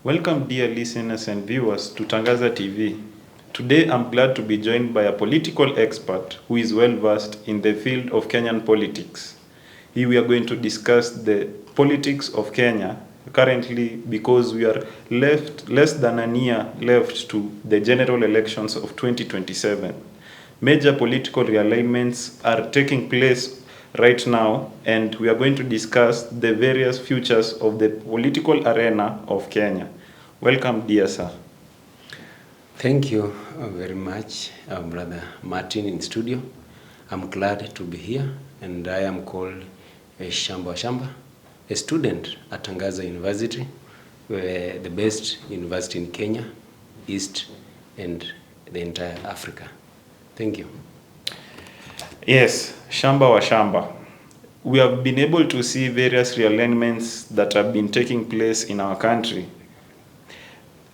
Welcome, dear listeners and viewers, to Tangaza TV. Today, I'm glad to be joined by a political expert who is well versed in the field of Kenyan politics. Here we are going to discuss the politics of Kenya currently, because we are less than a year left to the general elections of 2027. Major political realignments are taking place right now, and we are going to discuss the various futures of the political arena of Kenya. Welcome, dear sir. Thank you very much, Brother Martin in studio. I'm glad to be here, and I am called Shambah, a student at Tangaza University, the best university in Kenya, East, and the entire Africa. Thank you. Yes, Shambah. We have been able to see various realignments that have been taking place in our country.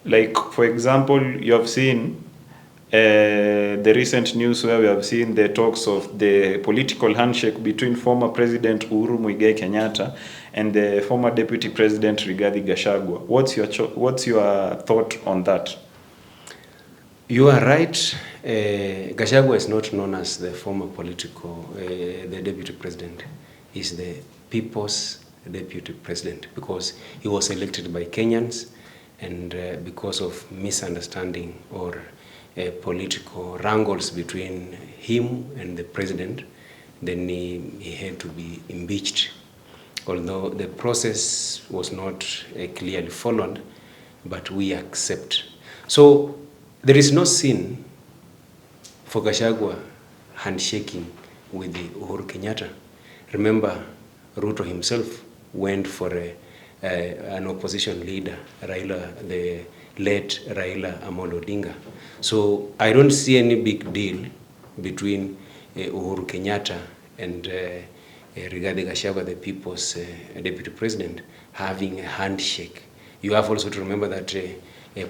Like, for example, you have seen the recent news where we have seen the talks of the political handshake between former President Uhuru Muigai Kenyatta and the former Deputy President Rigathi Gachagua. What's your thought on that? You are right. Gachagua is not known as the former the Deputy President. He's the People's Deputy President because he was elected by Kenyans, and because of misunderstanding or political wrangles between him and the president, then he had to be impeached. Although the process was not clearly followed, but we accept. So there is no sin for Gachagua handshaking with Uhuru Kenyatta. Remember, Ruto himself went for an opposition leader, the late Raila Amolo Odinga. So I don't see any big deal between Uhuru Kenyatta and Rigathi Gachagua, the People's Deputy President, having a handshake. You have also to remember that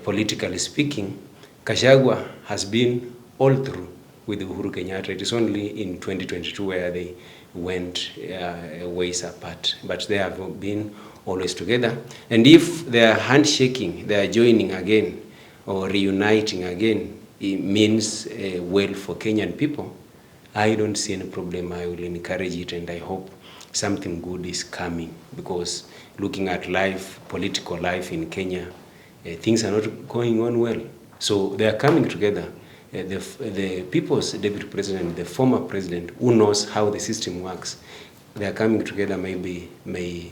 politically speaking, Gachagua has been all through with Uhuru Kenyatta. It is only in 2022 where they went ways apart, but they have been always together. And if they are handshaking, they are joining again or reuniting again, it means well for Kenyan people. I don't see any problem. I will encourage it, and I hope something good is coming, because looking at life, political life in Kenya, things are not going on well. So they are coming together. The People's Deputy President, the former president, who knows how the system works, they are coming together, may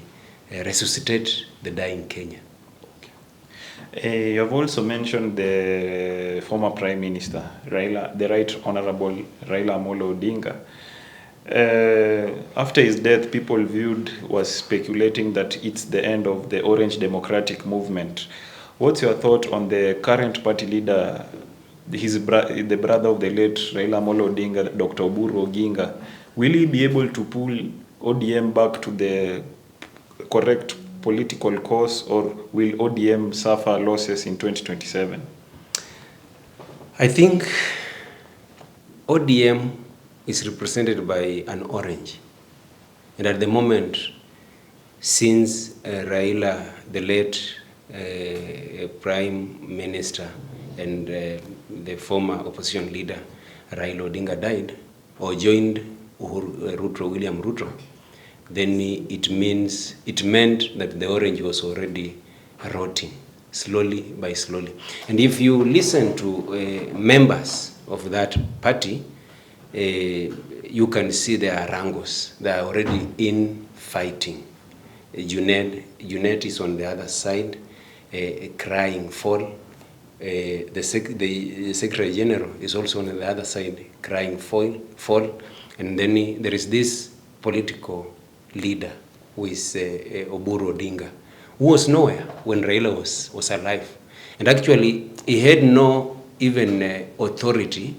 resuscitate the dying Kenya. You have also mentioned the former Prime Minister, the Right Honorable Raila Amolo Odinga. After his death, people was speculating that it's the end of the Orange Democratic Movement. What's your thought on the current party leader, the brother of the late Raila Amolo Odinga, Dr. Oburu Oginga? Will he be able to pull ODM back to the correct political course, or will ODM suffer losses in 2027? I think ODM is represented by an orange. And at the moment, since Raila, the late Prime Minister, and the former opposition leader, Raila Odinga, died or joined William Ruto, then it meant that the orange was already rotting slowly. And if you listen to members of that party, you can see there are wrangles. They are already in fighting. Junet is on the other side, crying foul. The Secretary General is also on the other side, crying foul. And then there is this political leader who is Oburu Odinga, who was nowhere when Raila was alive. And actually, he had no even authority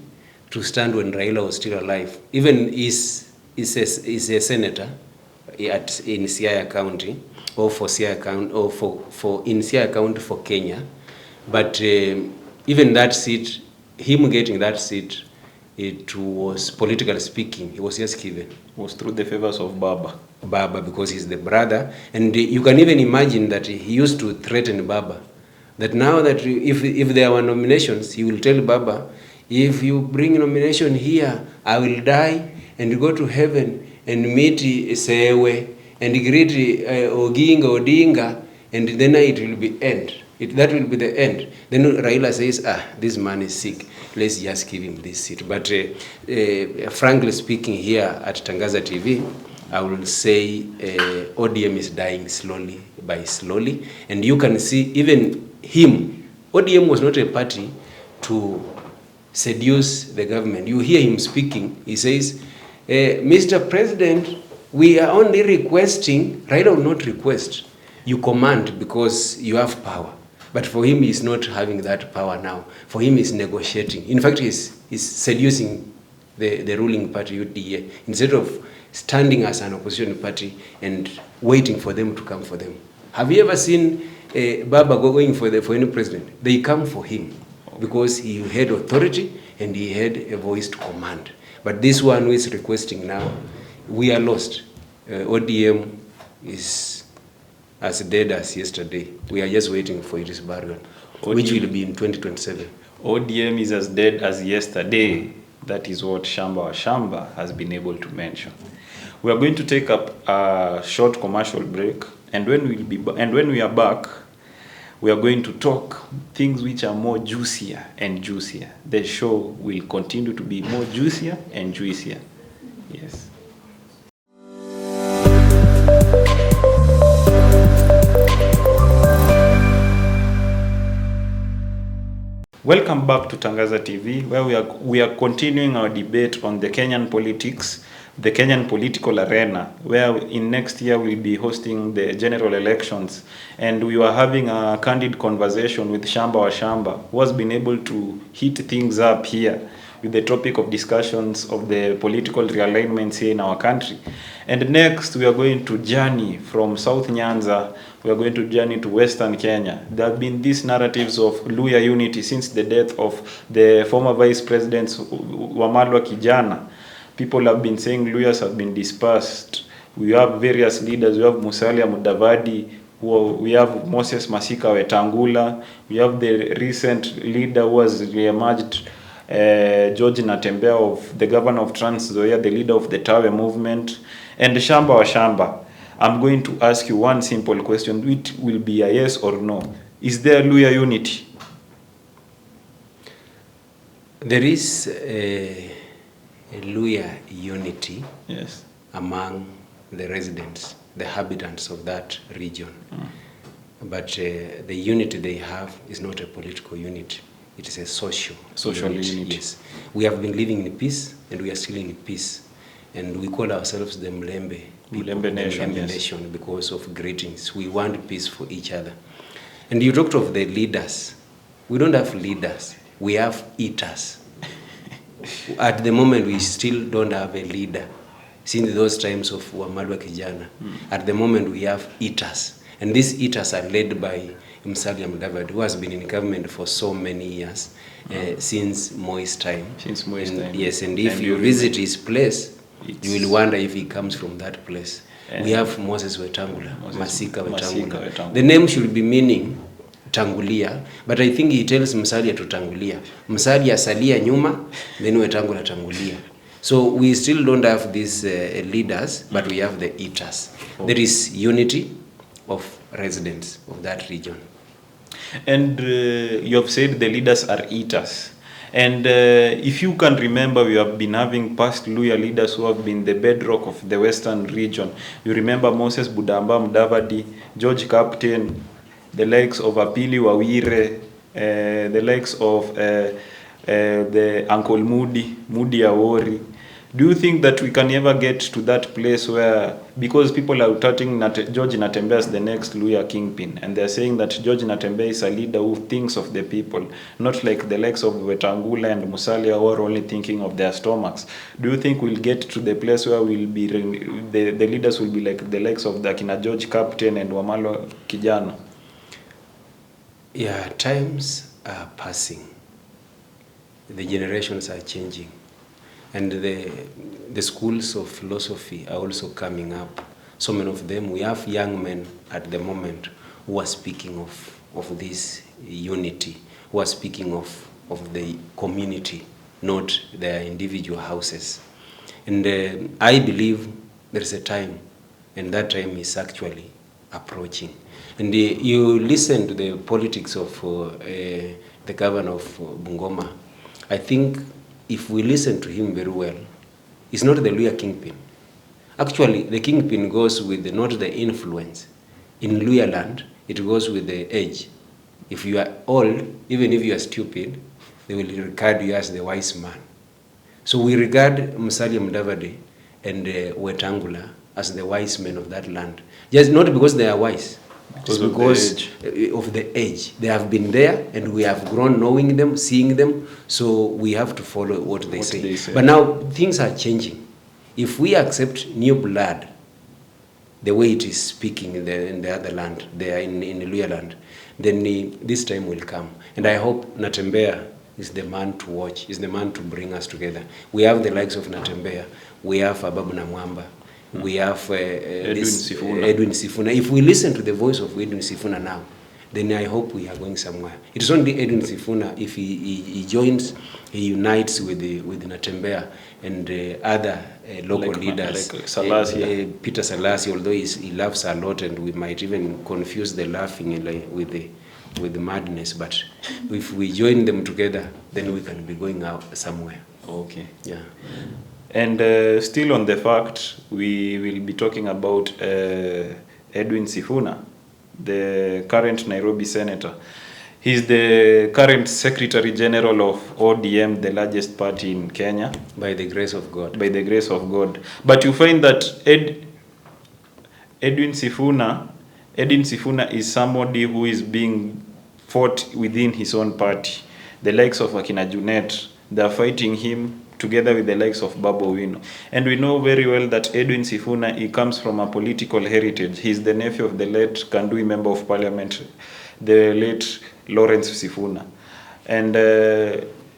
to stand when Raila was still alive. Even is a senator in Siaya County, or for Siaya County, or in Siaya County for Kenya. But even that seat, him getting that seat, it was, politically speaking, he was just given. It was through the favors of Baba. Because he's the brother. And you can even imagine that he used to threaten Baba That now that if there were nominations, he will tell Baba, if you bring nomination here, I will die and go to heaven and meet Sewe and greet Odinga, and then it will be end. That will be the end. Then Raila says, this man is sick. Let's just give him this seat. But frankly speaking, here at Tangaza TV, I will say ODM is dying slowly by slowly. And you can see even him. ODM was not a party to seduce the government. You hear him speaking. He says, Mr. President, we are only requesting. Raila will not request. You command because you have power. But for him, he's not having that power now. For him, he's negotiating. In fact, he's seducing the ruling party, UDA, instead of standing as an opposition party and waiting for them to come for them. Have you ever seen Baba going for any president? They come for him because he had authority and he had a voice to command. But this one who is requesting now, we are lost. ODM is as dead as yesterday. We are just waiting for its burial, which will be in 2027. ODM is as dead as yesterday. That is what Shambah has been able to mention. We are going to take up a short commercial break, and when we are back, we are going to talk things which are more juicier and juicier. The show will continue to be more juicier and juicier. Yes. Welcome back to Tangaza TV, where we are continuing our debate on the Kenyan politics, the Kenyan political arena, where in next year we'll be hosting the general elections, and we were having a candid conversation with Shambah, who has been able to heat things up here with the topic of discussions of the political realignments here in our country. And next we are going to journey from South Nyanza. We are going to journey to Western Kenya. There have been these narratives of Luhya unity since the death of the former Vice President Wamalwa Kijana. People have been saying Luhyas have been dispersed. We have various leaders. We have Musalia Mudavadi. We have Moses Masika Wetangula. We have the recent leader who has re-emerged, George Natembeya, of the governor of Trans Nzoia, the leader of the Tawe movement, and Shambah. I'm going to ask you one simple question, which will be a yes or no. Is there Luhya unity? There is a Luhya unity, yes, among the residents, the inhabitants of that region. But the unity they have is not a political unity. It is a social unity. Yes. We have been living in peace, and we are still in peace. And we call ourselves the Mlembe nation because of greetings. We want peace for each other. And you talked of the leaders. We don't have leaders. We have eaters. At the moment, we still don't have a leader. Since those times of Wamalwa Kijana, at the moment we have eaters. And these eaters are led by Musalia Mudavadi, who has been in government for so many years, since Moi's time. Yes, and if you visit his place, you will wonder if he comes from that place. We have Moses Wetangula, Masika Wetangula. The name should be meaning Tangulia, but I think he tells Musalia to Tangulia. Musalia salia nyuma, then Wetangula Tangulia. So we still don't have these leaders, but we have the eaters. There is unity of residents of that region. And you have said the leaders are eaters. And if you can remember, we have been having past Luhya leaders who have been the bedrock of the Western region. You remember Moses Budamba Mudavadi, George Captain, the likes of Apili Wawire, the likes of the Uncle Moody Awori. Do you think that we can ever get to that place where, because people are touting George Natembeya as the next Luhya kingpin, and they're saying that George Natembeya is a leader who thinks of the people, not like the likes of Wetangula and Musalia who are only thinking of their stomachs. Do you think we'll get to the place where we'll be the leaders will be like the likes of the Kina George Captain and Wamalwa Kijana? Yeah, times are passing. The generations are changing. And the schools of philosophy are also coming up. So many of them, we have young men at the moment who are speaking of of this unity, who are speaking of the community, not their individual houses. And I believe there is a time, and that time is actually approaching. And you listen to the politics of the governor of Bungoma. I think if we listen to him very well, he's not the Luya kingpin. Actually, the kingpin goes with not the influence. In Luya land, it goes with the age. If you are old, even if you are stupid, they will regard you as the wise man. So we regard Musalia Mudavadi and Wetangula as the wise men of that land. Just not because they are wise, because of the age. They have been there and we have grown knowing them, seeing them, so we have to follow what they say. But now things are changing. If we accept new blood, the way it is speaking in the other land, there in the Luya land, then this time will come. And I hope Natembeya is the man to watch, is the man to bring us together. We have the likes of Natembeya, we have Ababu Namwamba, we have Edwin Sifuna. If we listen to the voice of Edwin Sifuna now, then I hope we are going somewhere. It is only Edwin Sifuna, if he joins, he unites with Natembeya and other local leaders. Like Peter Salasi, although he laughs a lot, and we might even confuse the laughing with the madness. But if we join them together, then we can be going out somewhere. Okay. Yeah. And still on the fact, we will be talking about Edwin Sifuna, the current Nairobi senator. He's the current Secretary General of ODM, the largest party in Kenya. By the grace of God. By the grace of God. But you find that Edwin Sifuna is somebody who is being fought within his own party. The likes of Akina Junet, they are fighting him together with the likes of Babu Owino. And we know very well that Edwin Sifuna, he comes from a political heritage. He's the nephew of the late Kandui Member of Parliament, the late Lawrence Sifuna. And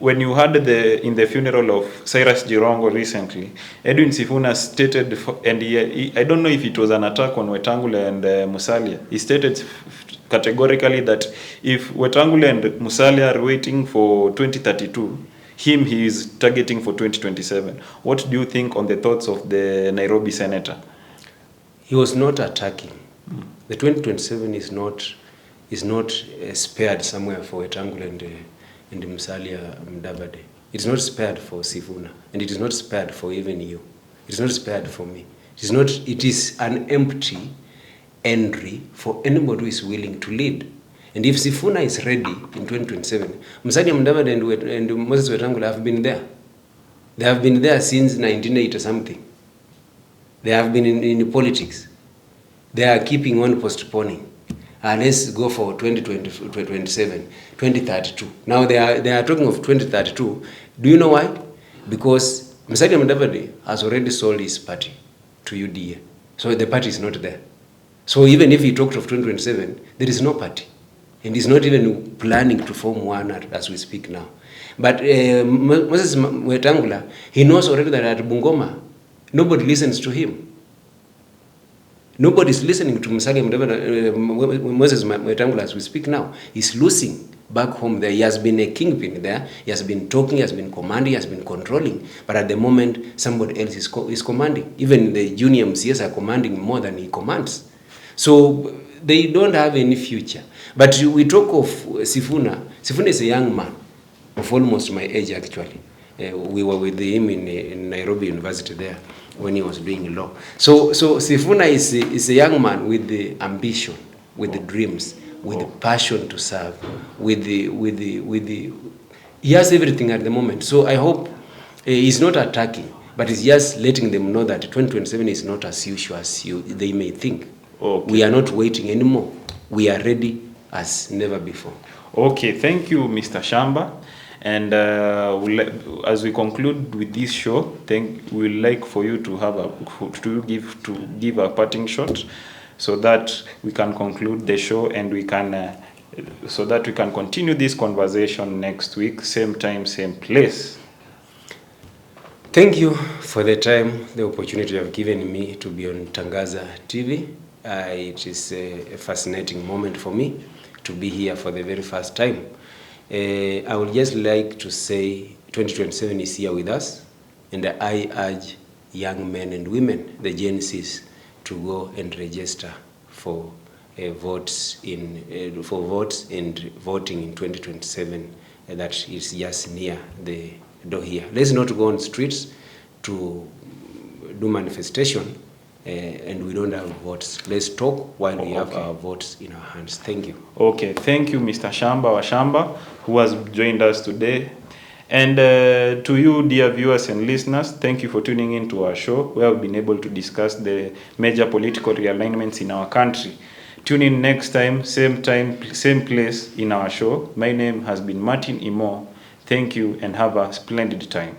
when you heard in the funeral of Cyrus Jirongo recently, Edwin Sifuna stated, and I don't know if it was an attack on Wetangula and Musalia, he stated categorically that if Wetangula and Musalia are waiting for 2032, he is targeting for 2027. What do you think on the thoughts of the Nairobi senator? He was not attacking. The 2027 is not spared somewhere for Wetangula and Musalia Mudavadi. It's not spared for Sifuna, and it is not spared for even you. It is not spared for me. It is an empty entry for anybody who is willing to lead. And if Sifuna is ready in 2027, Musalia Mudavadi and Moses Wetangula have been there. They have been there since 1980 something. They have been in politics. They are keeping on postponing. Let's go for 2027, 2032. Now they are talking of 2032. Do you know why? Because Musalia Mudavadi has already sold his party to UDA. So the party is not there. So even if he talked of 2027, there is no party. And he's not even planning to form one as we speak now. But Moses Wetangula, he knows already that at Bungoma, nobody listens to him. Nobody is listening to Musalia Mudavadi, Moses Wetangula as we speak now. He's losing back home there. He has been a kingpin there. He has been talking, he has been commanding, he has been controlling. But at the moment, somebody else is commanding. Even the junior MCS are commanding more than he commands. So they don't have any future. But we talk of Sifuna. Sifuna is a young man of almost my age, actually. We were with him in Nairobi University there when he was doing law. So Sifuna is a young man with the ambition, with the dreams, with the passion to serve, with the he has everything at the moment. So I hope he's not attacking, but he's just letting them know that 2027 is not as usual as they may think. Okay. We are not waiting anymore. We are ready as never before. Okay, thank you, Mr. Shambah. And as we conclude with this show, we'd like for you to give a parting shot, so that we can conclude the show and we can continue this conversation next week, same time, same place. Thank you for the time, the opportunity you have given me to be on Tangaza TV. It is a fascinating moment for me to be here for the very first time. I would just like to say 2027 is here with us, and I urge young men and women, the Gen Zs, to go and register for votes and voting in 2027. That is just near the door here. Let's not go on streets to do manifestation and we don't have votes. Let's talk while we have our votes in our hands. Thank you. Okay, thank you, Mr. Shambah wa Shambah, who has joined us today. And to you, dear viewers and listeners, thank you for tuning in to our show, where we've been able to discuss the major political realignments in our country. Tune in next time, same place in our show. My name has been Martin Imo. Thank you and have a splendid time.